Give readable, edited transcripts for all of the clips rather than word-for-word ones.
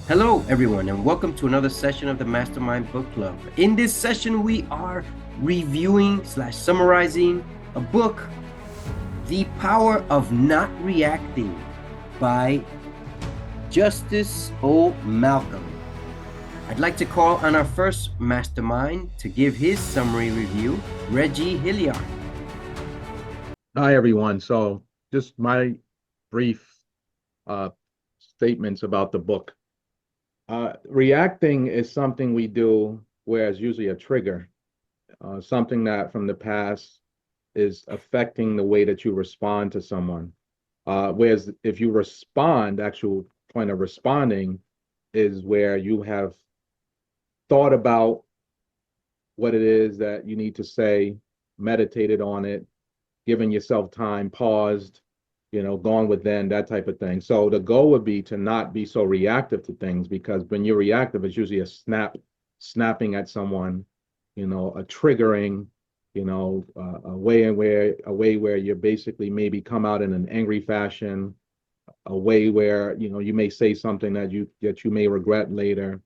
Hello, everyone, and welcome to another session of the Mastermind Book Club. In this session, we are reviewing/summarizing a book, The Power of Not Reacting by Justice O. Malcolm. I'd like to call on our first mastermind to give his summary review, Reggie Hilliard. Hi, everyone. So, just my brief uh, statements about the book. Reacting is something we do where it's usually a trigger, something that from the past is affecting the way that you respond to someone. Whereas if you respond, actual point of responding is where you have thought about what it is that you need to say, meditated on it, giving yourself time, paused, gone within, that type of thing. So the goal would be to not be so reactive to things because when you're reactive, it's usually a snapping at someone, a triggering, a way where you're basically maybe come out in an angry fashion, a way where you may say something that you may regret later.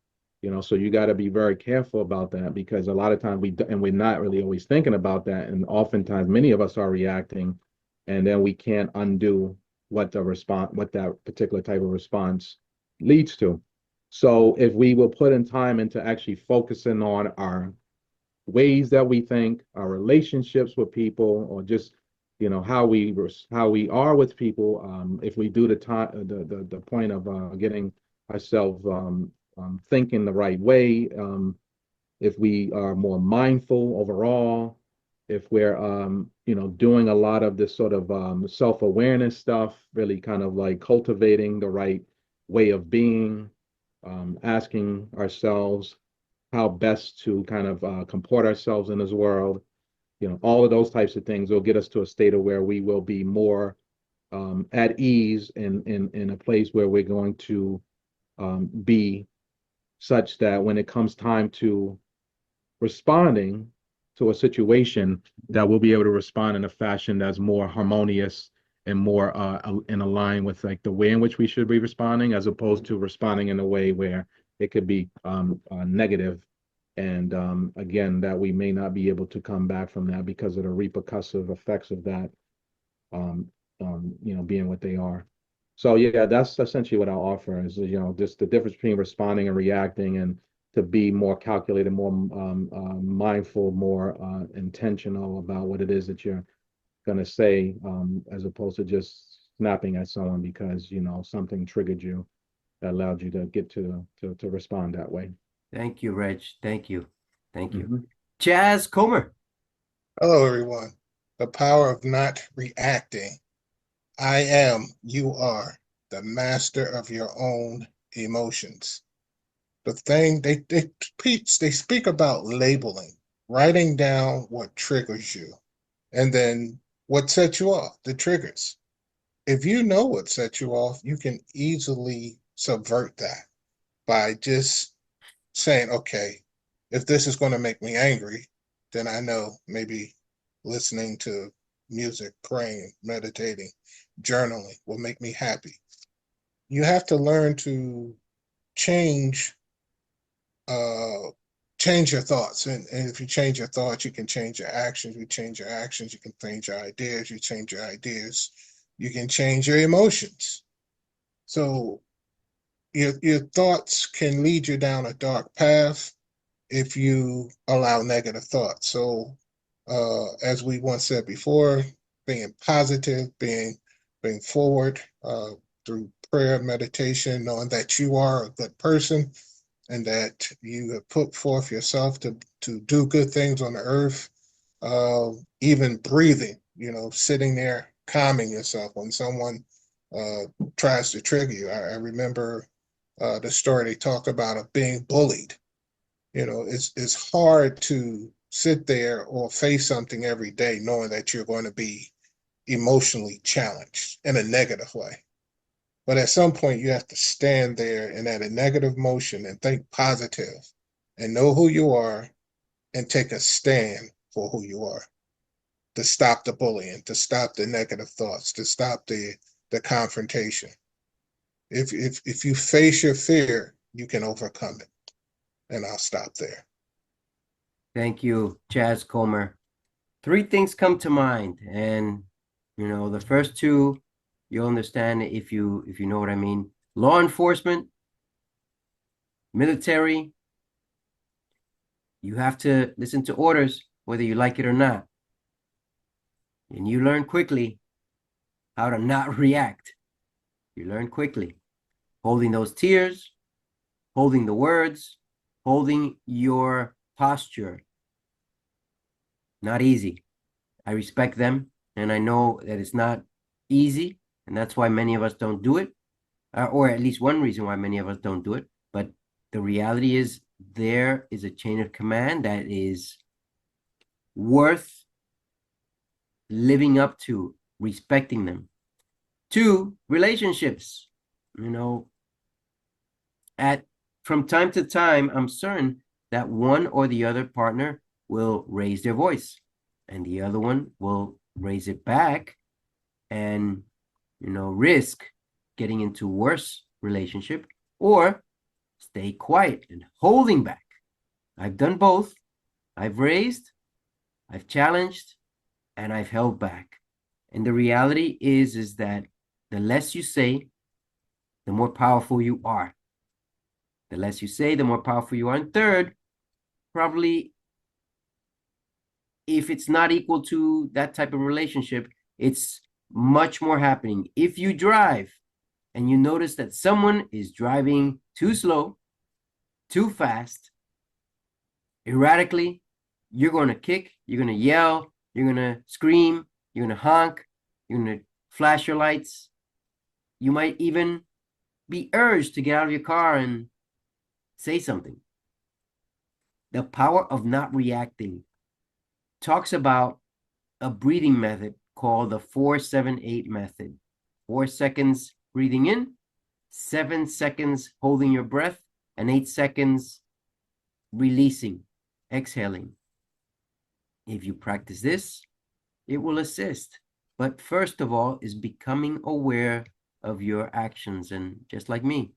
So you got to be very careful about that because a lot of times we're not really always thinking about that, and oftentimes many of us are reacting, and then we can't undo what that particular type of response leads to. So if we will put in time into actually focusing on our ways that we think, our relationships with people, or just how we are with people. If we do the point of getting ourselves thinking the right way, if we are more mindful overall, if we're doing a lot of this sort of self-awareness stuff, really kind of like cultivating the right way of being, asking ourselves how best to kind of comport ourselves in this world. All of those types of things will get us to a state of where we will be more at ease in a place where we're going to be such that when it comes time to responding to a situation, that we'll be able to respond in a fashion that's more harmonious and more in align with like the way in which we should be responding, as opposed to responding in a way where it could be negative. And again, that we may not be able to come back from that because of the repercussive effects of that, um, being what they are. So yeah, that's essentially what I'll offer is, just the difference between responding and reacting, and to be more calculated, more mindful, more intentional about what it is that you're going to say, as opposed to just snapping at someone because, something triggered you that allowed you to get to respond that way. Thank you, Reg. Thank you. Thank you. Mhm. Chaz Comer. Hello, everyone. The power of not reacting. I am, you are, the master of your own emotions. The thing they speak about labeling, writing down what triggers you, and then what sets you off, the triggers. If you know what sets you off, you can easily subvert that by just saying, okay, if this is going to make me angry, then I know maybe listening to music, praying, meditating, journaling will make me happy. You have to learn to change uh change your thoughts. And if you change your thoughts, you can change your actions. You change your actions, you can change your ideas. You change your ideas, you can change your emotions. So your thoughts can lead you down a dark path if you allow negative thoughts. So, as we once said before, being positive, being forward through prayer, meditation, knowing that you are a good person and that you have put forth yourself to do good things on the earth. Uh, Even breathing, sitting there calming yourself when someone uh, tries to trigger you. I remember the story they talk about of being bullied. It's hard to sit there or face something every day knowing that you're going to be emotionally challenged in a negative way. But at some point, you have to stand there in that negative motion and think positive and know who you are and take a stand for who you are, to stop the bullying, to stop the negative thoughts, to stop the confrontation. If you face your fear, you can overcome it. And I'll stop there. Thank you, Chaz Culmer. Three things come to mind, and the first two you'll understand if you know what I mean. Law enforcement, military, you have to listen to orders whether you like it or not. And you learn quickly how to not react. You learn quickly. Holding those tears, holding the words, holding your posture. Not easy. I respect them, and I know that it's not easy, and that's why many of us don't do it, or at least one reason why many of us don't do it. But the reality is there is a chain of command that is worth living up to, respecting them. Two, relationships. From time to time, I'm certain that one or the other partner will raise their voice and the other one will raise it back and, risk getting into worse relationship or stay quiet and holding back. I've done both. I've raised, I've challenged, and I've held back. And the reality is that the less you say, the more powerful you are. The less you say, the more powerful you are. And third, probably if it's not equal to that type of relationship, it's much more happening. If you drive and you notice that someone is driving too slow, too fast, erratically, you're going to kick, you're going to yell, you're going to scream, you're going to honk, you're going to flash your lights. You might even be urged to get out of your car and say something. The power of not reacting talks about a breathing method called the 4-7-8 method. 4 seconds breathing in, 7 seconds holding your breath, and 8 seconds releasing, exhaling. If you practice this, it will assist. But first of all is becoming aware of your actions. And just like me,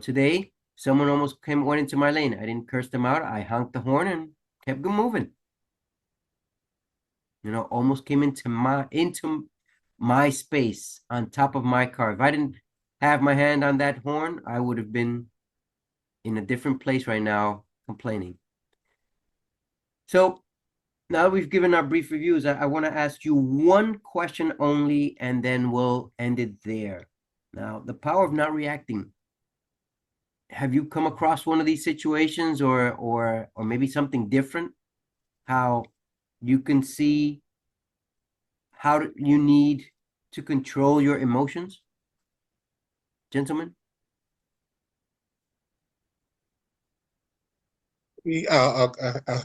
today, someone almost went into my lane. I didn't curse them out. I honked the horn and kept moving. Almost came into my space on top of my car. If I didn't have my hand on that horn, I would have been in a different place right now complaining. So now that we've given our brief reviews, I want to ask you one question only, and then we'll end it there. Now, the power of not reacting. Have you come across one of these situations or maybe something different? How you can see how you need to control your emotions? Gentlemen? I'll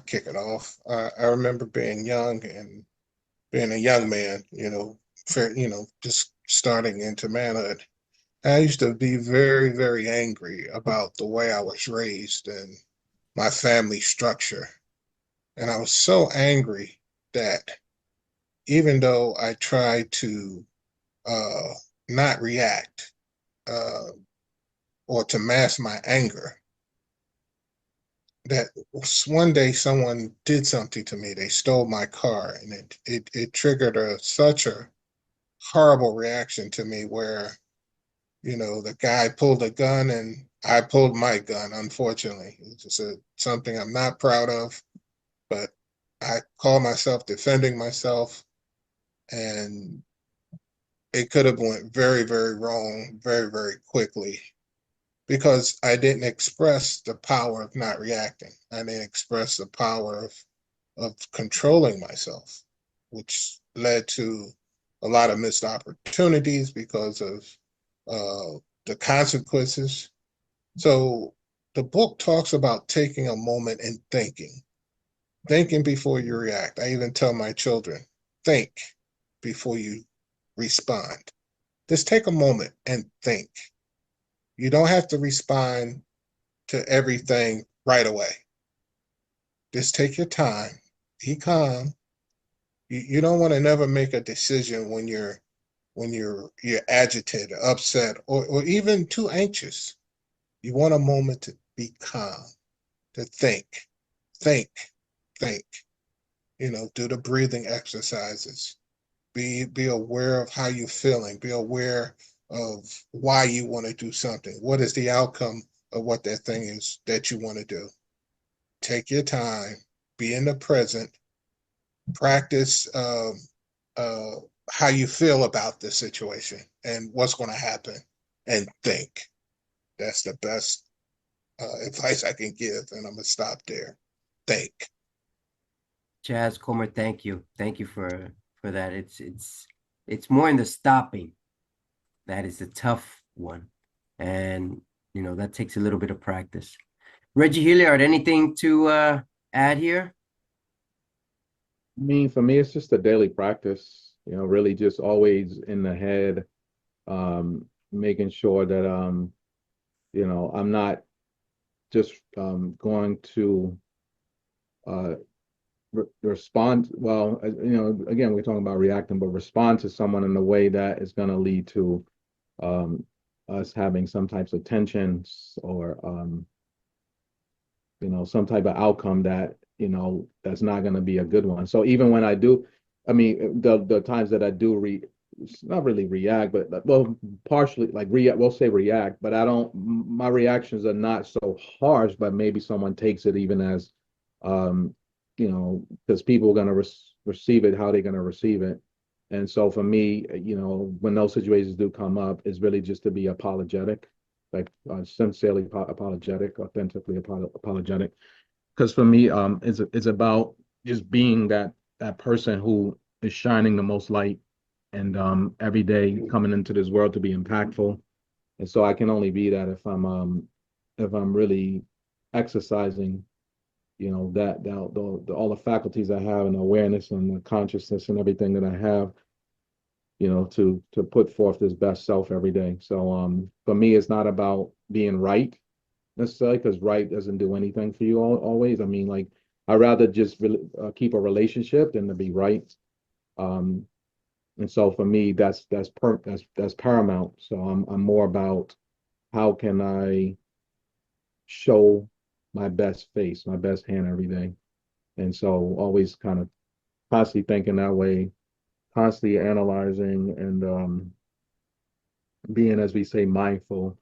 kick it off. I remember being young and being a young man, just starting into manhood. I used to be very, very angry about the way I was raised and my family structure. And I was so angry that even though I tried to not react or to mask my anger, that one day someone did something to me. They stole my car, and it triggered such a horrible reaction to me where, the guy pulled a gun and I pulled my gun, unfortunately. It's just something I'm not proud of, but I call myself defending myself, and it could have went very, very wrong very, very quickly because I didn't express the power of not reacting. I didn't express the power of controlling myself, which led to a lot of missed opportunities because of the consequences. So the book talks about taking a moment and thinking before you react. I even tell my children, think before you respond. Just take a moment and think. You don't have to respond to everything right away. Just take your time, be calm. You don't want to never make a decision when you're agitated, upset, or even too anxious. You want a moment to be calm, to think, think, think. Do the breathing exercises. Be aware of how you're feeling. Be aware of why you want to do something. What is the outcome of what that thing is that you want to do? Take your time. Be in the present. Practice uh, how you feel about the situation and what's going to happen, and think. That's the best advice I can give, and I'm gonna stop there. Think. Chaz, Culmer, thank you for that. It's more in the stopping that is a tough one, and that takes a little bit of practice. Reggie Hilliard, anything to add here? I mean, for me, it's just a daily practice, really just always in the head, making sure that, I'm not just going to respond. Well, again, we're talking about reacting, but respond to someone in a way that is going to lead to us having some types of tensions or, some type of outcome that that's not going to be a good one. So even when I do, I mean, the times that I do not really react, but well, partially like we'll say react, but my reactions are not so harsh, but maybe someone takes it even as, because people are going to receive it how they're going to receive it. And so for me, when those situations do come up, it's really just to be apologetic, like sincerely apologetic, authentically apologetic. Because for me, it's about just being that person who is shining the most light, and every day coming into this world to be impactful. And so I can only be that if I'm really exercising, all the faculties I have and the awareness and the consciousness and everything that I have, to put forth this best self every day. So for me, it's not about being right necessarily, because right doesn't do anything for you always. I mean, like, I'd rather just keep a relationship than to be right. And so for me, that's paramount. So I'm more about how can I show my best face, my best hand every day. And so always kind of constantly thinking that way, constantly analyzing and being, as we say, mindful,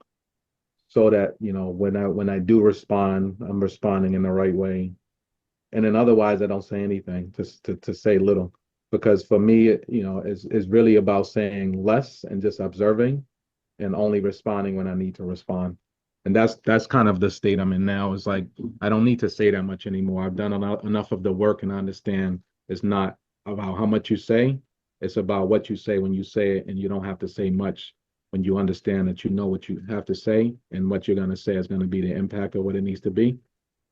so that when I do respond, I'm responding in the right way. And then otherwise I don't say anything, just to say little. Because for me, it's really about saying less and just observing and only responding when I need to respond. And that's kind of the state I'm in now. Is like, I don't need to say that much anymore. I've done enough of the work, and I understand it's not about how much you say. It's about what you say when you say it, and you don't have to say much when you understand that you know what you have to say, and what you're going to say is going to be the impact of what it needs to be.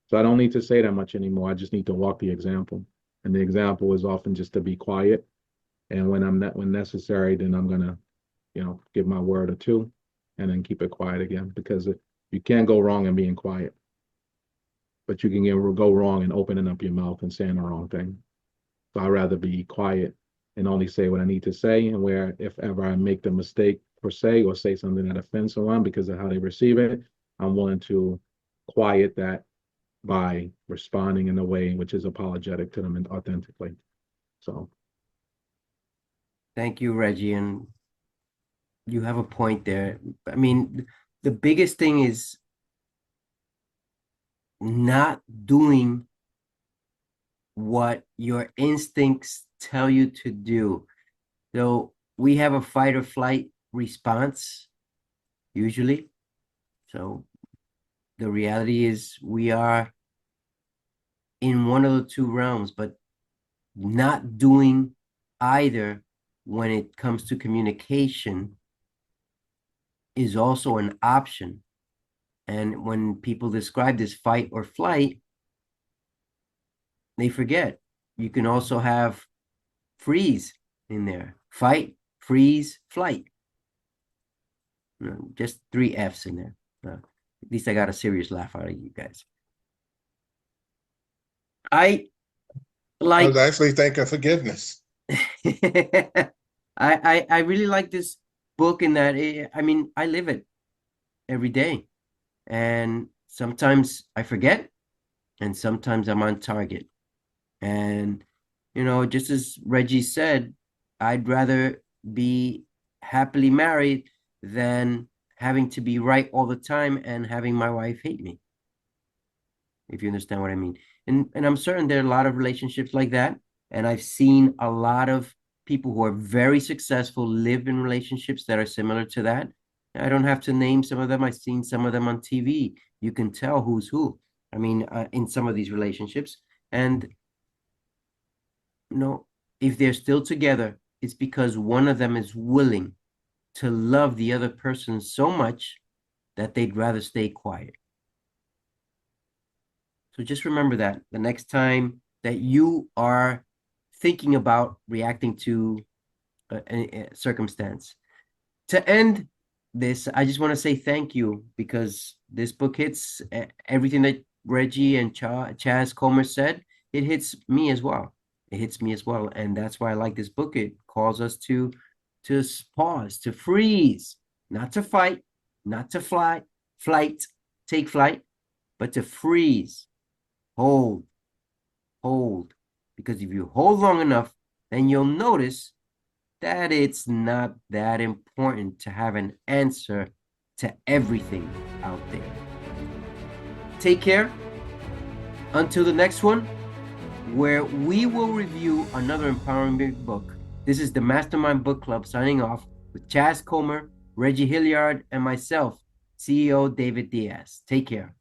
So I don't need to say that much anymore. I just need to walk the example. And the example is often just to be quiet. And when necessary, then I'm gonna, give my word or two, and then keep it quiet again. Because you can't go wrong in being quiet, but you can go wrong in opening up your mouth and saying the wrong thing. So I'd rather be quiet and only say what I need to say. And where if ever I make the mistake per se, or say something that offends someone because of how they receive it, I'm willing to quiet that by responding in a way which is apologetic to them and authentically. So Thank you, Reggie. And you have a point there. I mean, the biggest thing is not doing what your instincts tell you to do. So we have a fight or flight response, usually. So the reality is we are in one of the two realms, but not doing either when it comes to communication is also an option. And when people describe this fight or flight, they forget you can also have freeze in there. Fight, freeze, flight. Just 3 F's in there. At least I got a serious laugh out of you guys. I was like actually thinking forgiveness. I really like this book in that I mean, I live it every day. And sometimes I forget, and sometimes I'm on target. And, just as Reggie said, I'd rather be happily married than having to be right all the time and having my wife hate me, if you understand what I mean. And I'm certain there are a lot of relationships like that. And I've seen a lot of people who are very successful live in relationships that are similar to that. I don't have to name some of them. I've seen some of them on TV. You can tell who's who. I mean, in some of these relationships. And if they're still together, it's because one of them is willing to love the other person so much that they'd rather stay quiet. So just remember that the next time that you are thinking about reacting to a circumstance. To end this, I just want to say thank you, because this book hits everything that Reggie and Chaz Culmer said. It hits me as well. It hits me as well. And that's why I like this book. It calls us to pause, to freeze, not to fight, not to take flight, but to freeze, hold. Because if you hold long enough, then you'll notice that it's not that important to have an answer to everything out there. Take care. Until the next one, where we will review another empowering big book. This is the Mastermind Book Club signing off with Chaz Culmer, Reggie Hilliard, and myself, CEO David Diaz. Take care.